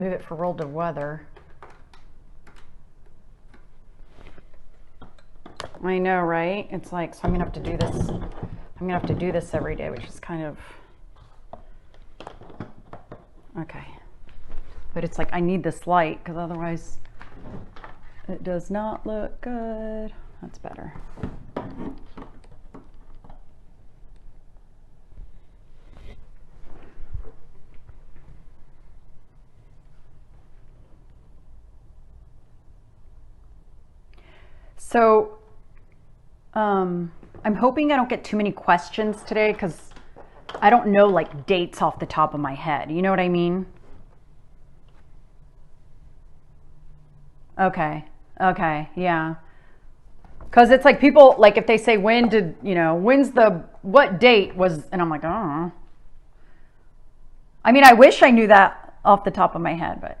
move it for world of weather. I know, right? It's like, so I'm gonna have to do this. I'm gonna have to do this every day, which is kind of, okay. But it's like, I need this light because otherwise it does not look good. That's better. So, I'm hoping I don't get too many questions today because I don't know like dates off the top of my head. You know what I mean? Okay. Okay. Yeah. Because it's like people, like if they say, when did, when's the, what date was, and I'm like, oh. I mean, I wish I knew that off the top of my head, but.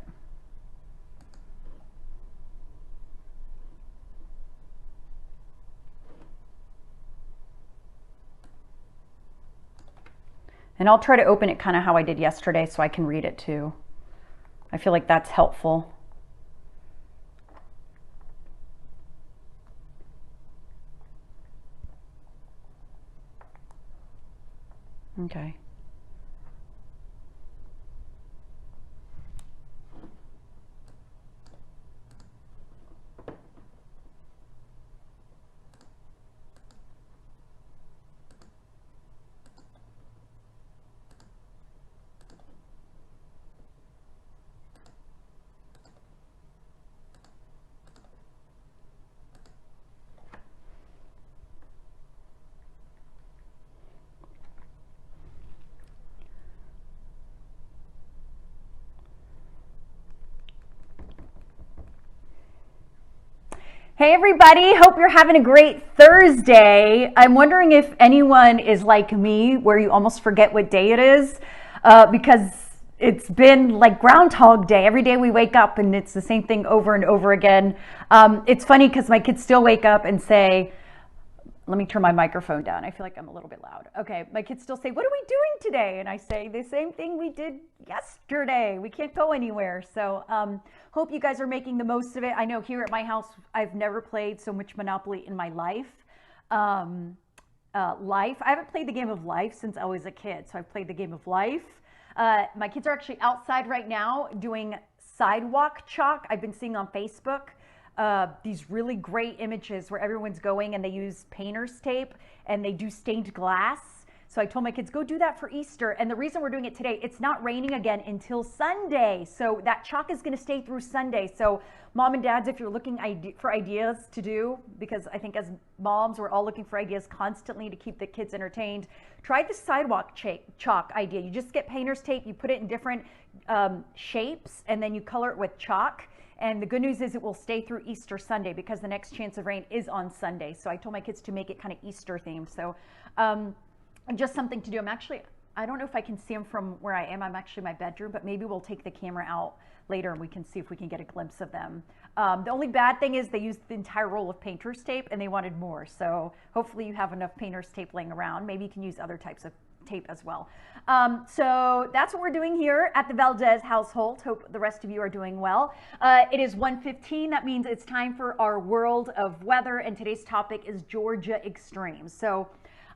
And I'll try to open it kind of how I did yesterday so I can read it too. I feel like that's helpful. Okay. Hey everybody, hope you're having a great Thursday. I'm wondering if anyone is like me where you almost forget what day it is because it's been like Groundhog Day. Every day we wake up and it's the same thing over and over again. It's funny because my kids still wake up and say, let me turn my microphone down. I feel like I'm a little bit loud. Okay, my kids still say, what are we doing today? And I say, the same thing we did yesterday. We can't go anywhere. So hope you guys are making the most of it. I know here at my house, I've never played so much Monopoly in my life. I haven't played the game of life since I was a kid. So I've played the game of life. My kids are actually outside right now doing sidewalk chalk. I've been seeing on Facebook these really great images where everyone's going and they use painter's tape and they do stained glass. So I told my kids, go do that for Easter. And the reason we're doing it today, it's not raining again until Sunday. So that chalk is going to stay through Sunday. So mom and dads, if you're looking for ideas to do, because I think as moms, we're all looking for ideas constantly to keep the kids entertained, try the sidewalk chalk idea. You just get painter's tape, you put it in different shapes, and then you color it with chalk. And the good news is it will stay through Easter Sunday because the next chance of rain is on Sunday. So I told my kids to make it kind of Easter themed. So just something to do. I don't know if I can see them from where I am. I'm actually in my bedroom, but maybe we'll take the camera out later and we can see if we can get a glimpse of them. The only bad thing is they used the entire roll of painter's tape and they wanted more. So hopefully you have enough painter's tape laying around. Maybe you can use other types of tape as well. So that's what we're doing here at the Valdez household. Hope the rest of you are doing well. It is 1:15. That means it's time for our world of weather, and today's topic is Georgia extremes. So,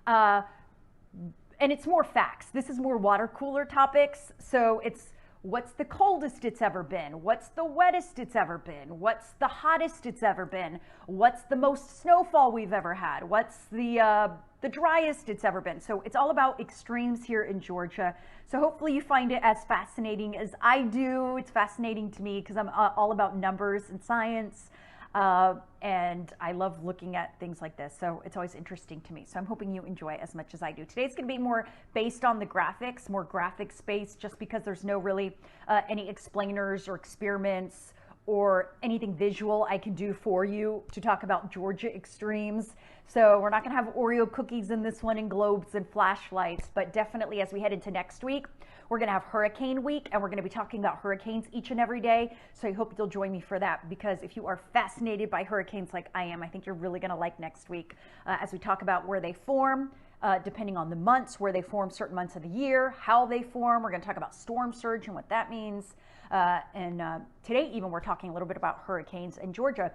and it's more facts. This is more water cooler topics. So it's what's the coldest it's ever been? What's the wettest it's ever been? What's the hottest it's ever been? What's the most snowfall we've ever had? What's the driest it's ever been? So it's all about extremes here in Georgia. So hopefully you find it as fascinating as I do. It's fascinating to me because I'm all about numbers and science. And I love looking at things like this. So it's always interesting to me. So I'm hoping you enjoy it as much as I do. Today's going to be more based on the graphics, more graphics based, just because there's no really any explainers or experiments or anything visual I can do for you to talk about Georgia extremes. So we're not going to have Oreo cookies in this one and globes and flashlights, but definitely as we head into next week, we're going to have Hurricane Week, and we're going to be talking about hurricanes each and every day. So I hope you'll join me for that, because if you are fascinated by hurricanes like I am, I think you're really going to like next week as we talk about where they form, depending on the months, where they form, certain months of the year, how they form. We're going to talk about storm surge and what that means. And today even we're talking a little bit about hurricanes in Georgia.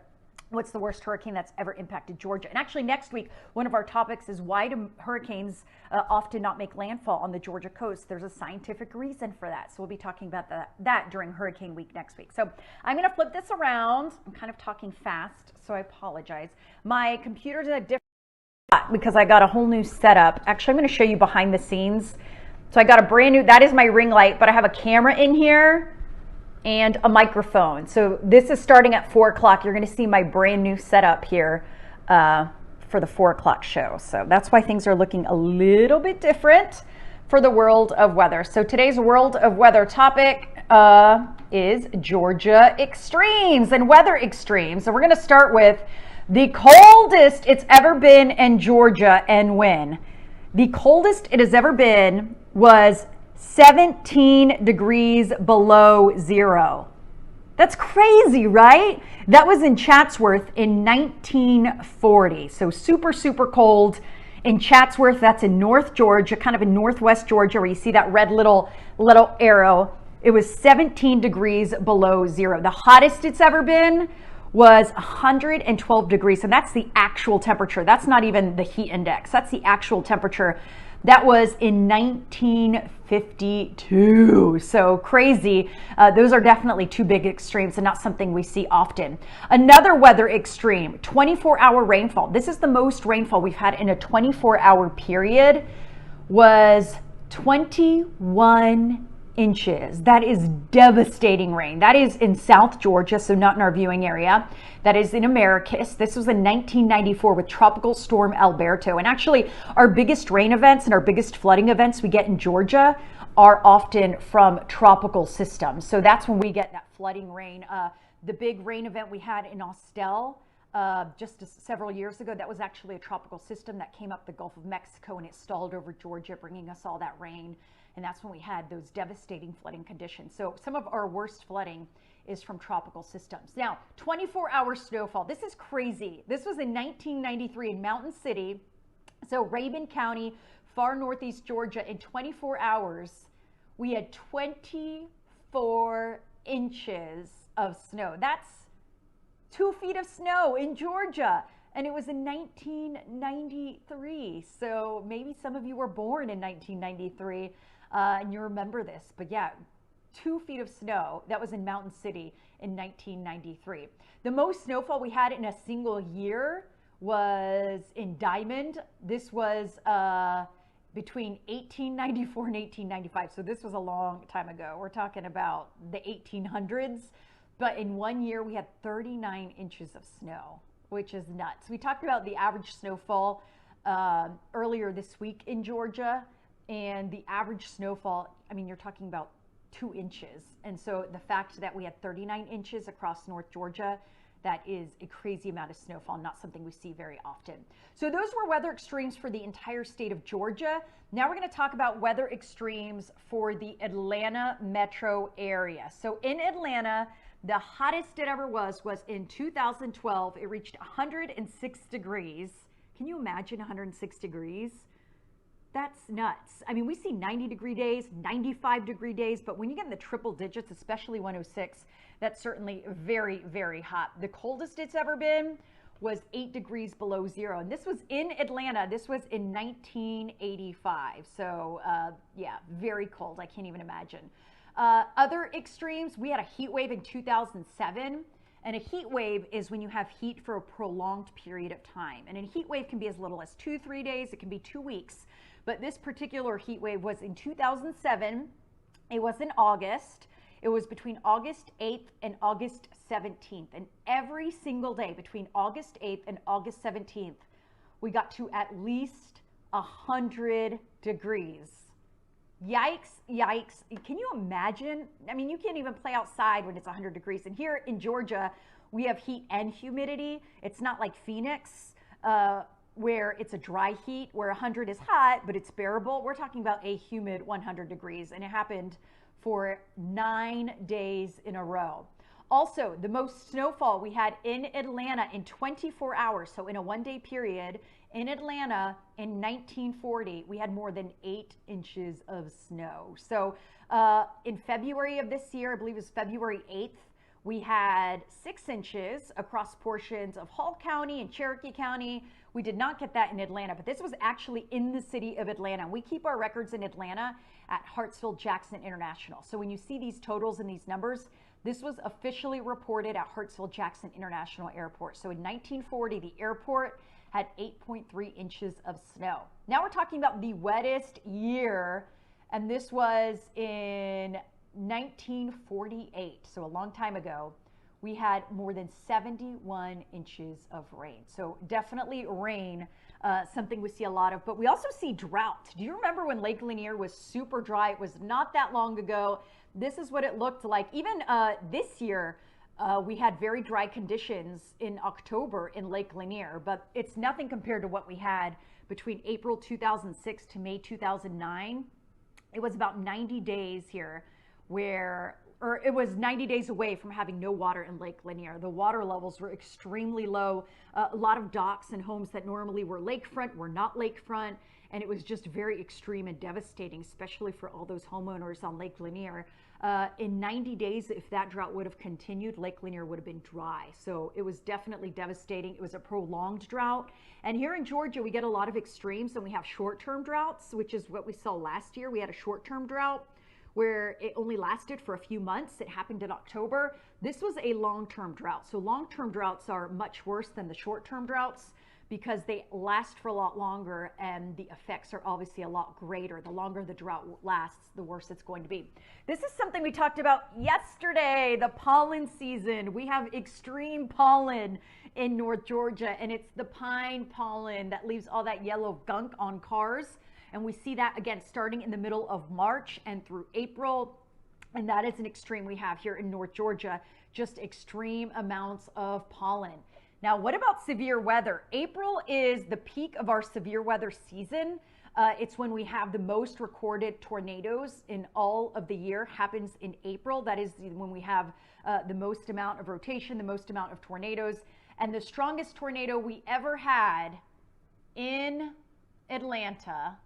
What's the worst hurricane that's ever impacted Georgia? And actually next week, one of our topics is why do hurricanes often not make landfall on the Georgia coast? There's a scientific reason for that. So we'll be talking about that during Hurricane Week next week. So I'm going to flip this around. I'm kind of talking fast, so I apologize. My computer's in a different spot because I got a whole new setup. Actually, I'm going to show you behind the scenes. So I got a brand new, that is my ring light, but I have a camera in here and a microphone. So this is starting at 4 o'clock. You're going to see my brand new setup here for the 4 o'clock show. So that's why things are looking a little bit different for the world of weather. So today's world of weather topic is Georgia extremes and weather extremes. So we're going to start with the coldest it's ever been in Georgia and when. The coldest it has ever been was 17 degrees below zero. That's crazy, right? That was in Chatsworth in 1940. So super, super cold in Chatsworth. That's in North Georgia, kind of in Northwest Georgia, where you see that red little arrow. It was 17 degrees below zero. The hottest it's ever been was 112 degrees. And that's the actual temperature. That's not even the heat index. That's the actual temperature. That was in 1952. So crazy. Those are definitely two big extremes and not something we see often. Another weather extreme, 24-hour rainfall. This is the most rainfall we've had in a 24-hour period, was 21 inches. That is devastating rain. That is in South Georgia, so not in our viewing area. That is in Americus. This was in 1994 with Tropical Storm Alberto. And actually, our biggest rain events and our biggest flooding events we get in Georgia are often from tropical systems. So that's when we get that flooding rain. The big rain event we had in Austell just several years ago, that was actually a tropical system that came up the Gulf of Mexico and it stalled over Georgia, bringing us all that rain. And that's when we had those devastating flooding conditions. So some of our worst flooding is from tropical systems. Now, 24-hour snowfall. This is crazy. This was in 1993 in Mountain City. So Rabun County, far northeast Georgia, in 24 hours, we had 24 inches of snow. That's 2 feet of snow in Georgia. And it was in 1993. So maybe some of you were born in 1993 and you remember this. But yeah, 2 feet of snow. That was in Mountain City in 1993. The most snowfall we had in a single year was in Diamond. This was between 1894 and 1895. So this was a long time ago. We're talking about the 1800s. But in 1 year, we had 39 inches of snow, which is nuts. We talked about the average snowfall earlier this week in Georgia, and the average snowfall, I mean, you're talking about 2 inches. And so the fact that we had 39 inches across North Georgia, that is a crazy amount of snowfall, not something we see very often. So those were weather extremes for the entire state of Georgia. Now we're going to talk about weather extremes for the Atlanta metro area. So in Atlanta, the hottest it ever was in 2012. It reached 106 degrees. Can you imagine 106 degrees? That's nuts. I mean, we see 90-degree days, 95-degree days, but when you get in the triple digits, especially 106, that's certainly very, very hot. The coldest it's ever been was 8 degrees below zero. And this was in Atlanta. This was in 1985. So yeah, very cold. I can't even imagine. Other extremes, we had a heat wave in 2007. And a heat wave is when you have heat for a prolonged period of time. And a heat wave can be as little as 2-3 days. It can be 2 weeks. But this particular heat wave was in 2007. It was in August. It was between August 8th and August 17th. And every single day between August 8th and August 17th, we got to at least 100 degrees. Yikes, yikes. Can you imagine? I mean, you can't even play outside when it's 100 degrees. And here in Georgia, we have heat and humidity. It's not like Phoenix, where it's a dry heat, where 100 is hot, but it's bearable. We're talking about a humid 100 degrees, and it happened for 9 days in a row. Also, the most snowfall we had in Atlanta in 24 hours, so in a one-day period, in Atlanta in 1940, we had more than 8 inches of snow. So in February of this year, I believe it was February 8th, we had 6 inches across portions of Hall County and Cherokee County. We did not get that in Atlanta, but this was actually in the city of Atlanta. We keep our records in Atlanta at Hartsfield-Jackson International. So when you see these totals and these numbers, this was officially reported at Hartsfield-Jackson International Airport. So in 1940, the airport had 8.3 inches of snow. Now we're talking about the wettest year, and this was in 1948, so a long time ago. We had more than 71 inches of rain. So definitely rain, something we see a lot of, but we also see drought. Do you remember when Lake Lanier was super dry? It was not that long ago. This is what it looked like. Even this year, we had very dry conditions in October in Lake Lanier, but it's nothing compared to what we had between April 2006 to May 2009. It was about 90 days here or it was 90 days away from having no water in Lake Lanier. The water levels were extremely low. A lot of docks and homes that normally were lakefront were not lakefront, and it was just very extreme and devastating, especially for all those homeowners on Lake Lanier. In 90 days, if that drought would have continued, Lake Lanier would have been dry. So it was definitely devastating. It was a prolonged drought. And here in Georgia, we get a lot of extremes, and we have short-term droughts, which is what we saw last year. We had a short-term drought where it only lasted for a few months. It happened in October. This was a long-term drought. So long-term droughts are much worse than the short-term droughts because they last for a lot longer and the effects are obviously a lot greater. The longer the drought lasts, the worse it's going to be. This is something we talked about yesterday, the pollen season. We have extreme pollen in North Georgia, and it's the pine pollen that leaves all that yellow gunk on cars. And we see that again starting in the middle of March and through April. And that is an extreme we have here in North Georgia, just extreme amounts of pollen. Now, what about severe weather? April is the peak of our severe weather season. It's when we have the most recorded tornadoes in all of the year, happens in April. That is when we have the most amount of rotation, the most amount of tornadoes. And the strongest tornado we ever had in Atlanta,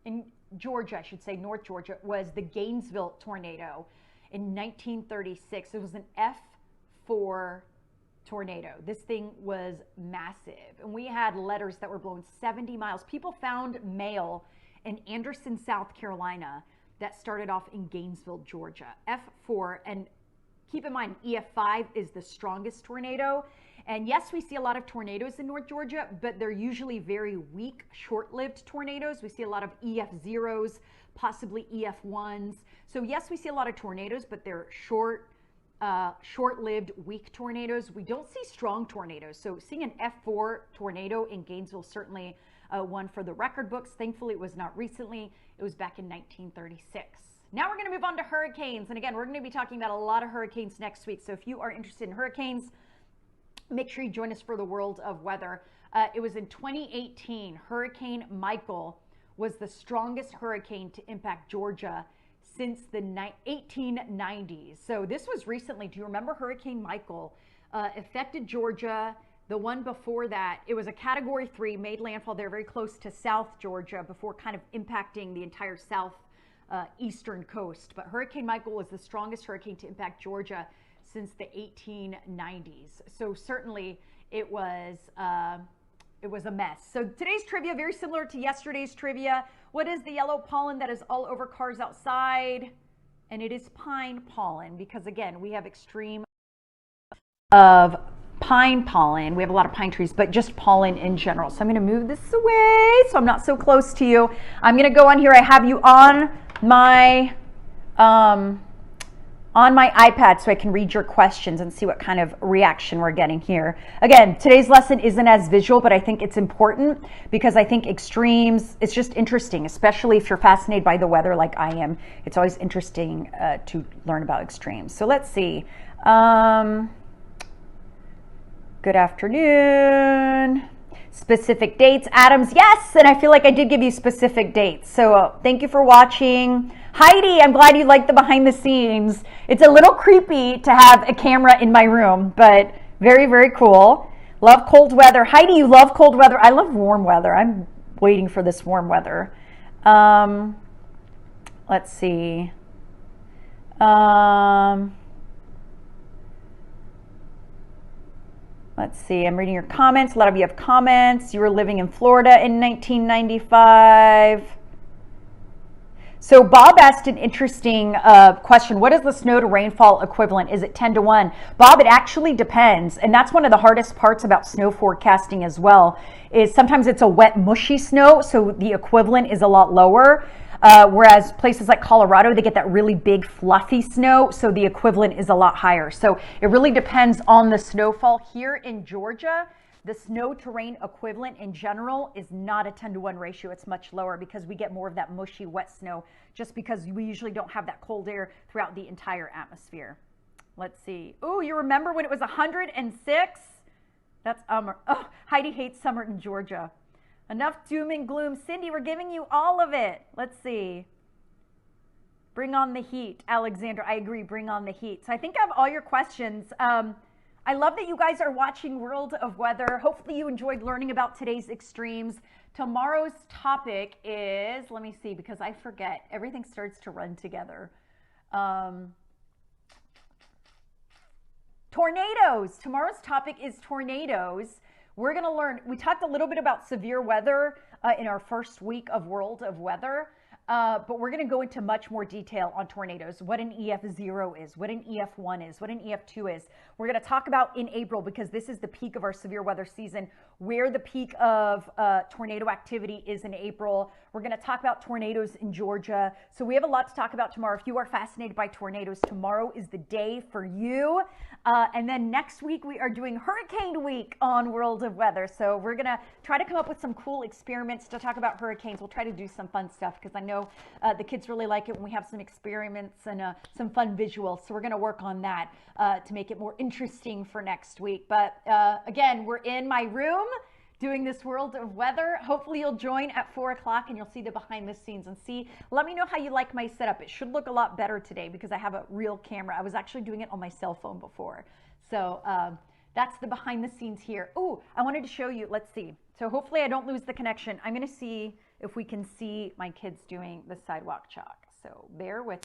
in Georgia, I should say, North Georgia, was the Gainesville tornado in 1936. It was an F4 tornado. This thing was massive. And we had letters that were blown 70 miles. People found mail in Anderson, South Carolina that started off in Gainesville, Georgia. F4, and keep in mind, EF5 is the strongest tornado. And yes, we see a lot of tornadoes in North Georgia, but they're usually very weak, short-lived tornadoes. We see a lot of EF0s, possibly EF1s. So yes, we see a lot of tornadoes, but they're short-lived, weak tornadoes. We don't see strong tornadoes. So seeing an F4 tornado in Gainesville, certainly one for the record books. Thankfully, it was not recently. It was back in 1936. Now we're going to move on to hurricanes. And again, we're going to be talking about a lot of hurricanes next week. So if you are interested in hurricanes, make sure you join us for the world of weather. It was in 2018, Hurricane Michael was the strongest hurricane to impact Georgia since the 1890s. So this was recently. Do you remember Hurricane Michael affected Georgia? The one before that, it was a Category 3, made landfall there very close to South Georgia before kind of impacting the entire south eastern coast. But Hurricane Michael was the strongest hurricane to impact Georgia since the 1890s. So certainly it was a mess. So today's trivia, very similar to yesterday's trivia. What is the yellow pollen that is all over cars outside? And it is pine pollen, because again, we have extreme of pine pollen. We have a lot of pine trees, but just pollen in general. So I'm going to move this away so I'm not so close to you. I'm going to go on here. I have you on my iPad so I can read your questions and see what kind of reaction we're getting here. Again, today's lesson isn't as visual, but I think it's important because I think extremes, it's just interesting, especially if you're fascinated by the weather like I am. It's always interesting to learn about extremes. So let's see. Good afternoon. Specific dates, Adams, yes, and I feel like I did give you specific dates. So thank you for watching. Heidi, I'm glad you liked the behind the scenes. It's a little creepy to have a camera in my room, but very, very cool. Love cold weather. Heidi, you love cold weather. I love warm weather. I'm waiting for this warm weather. Let's see. Let's see, I'm reading your comments. A lot of you have comments. You were living in Florida in 1995. So Bob asked an interesting question. What is the snow to rainfall equivalent? Is it 10 to 1? Bob, it actually depends. And that's one of the hardest parts about snow forecasting as well, is sometimes it's a wet, mushy snow, so the equivalent is a lot lower. Whereas places like Colorado, they get that really big fluffy snow, so the equivalent is a lot higher. So it really depends on the snowfall. Here in Georgia, the snow to rain equivalent in general is not a 10 to 1 ratio. It's much lower because we get more of that mushy wet snow just because we usually don't have that cold air throughout the entire atmosphere. Let's see. Oh, you remember when it was 106? That's oh, Heidi hates summer in Georgia. Enough doom and gloom. Cindy, we're giving you all of it. Let's see. Bring on the heat. Alexander, I agree. Bring on the heat. So I think I have all your questions. I love that you guys are watching World of Weather. Hopefully you enjoyed learning about today's extremes. Tomorrow's topic is, let me see, because I forget. Everything starts to run together. Tornadoes. Tomorrow's topic is tornadoes. We're going to learn, we talked a little bit about severe weather in our first week of World of Weather, but we're going to go into much more detail on tornadoes, what an EF0 is, what an EF1 is, what an EF2 is. We're going to talk about in April, because this is the peak of our severe weather season, where the peak of tornado activity is in April. We're going to talk about tornadoes in Georgia. So we have a lot to talk about tomorrow. If you are fascinated by tornadoes, tomorrow is the day for you. And then next week, we are doing Hurricane Week on World of Weather. So we're going to try to come up with some cool experiments to talk about hurricanes. We'll try to do some fun stuff because I know the kids really like it when we have some experiments and some fun visuals. So we're going to work on that to make it more interesting for next week. But again, we're in my room doing this World of Weather. Hopefully you'll join at 4 o'clock and you'll see the behind the scenes and see. Let me know how you like my setup. It should look a lot better today because I have a real camera. I was actually doing it on my cell phone before. So that's the behind the scenes here. Oh, I wanted to show you. Let's see. So hopefully I don't lose the connection. I'm going to see if we can see my kids doing the sidewalk chalk. So bear with me.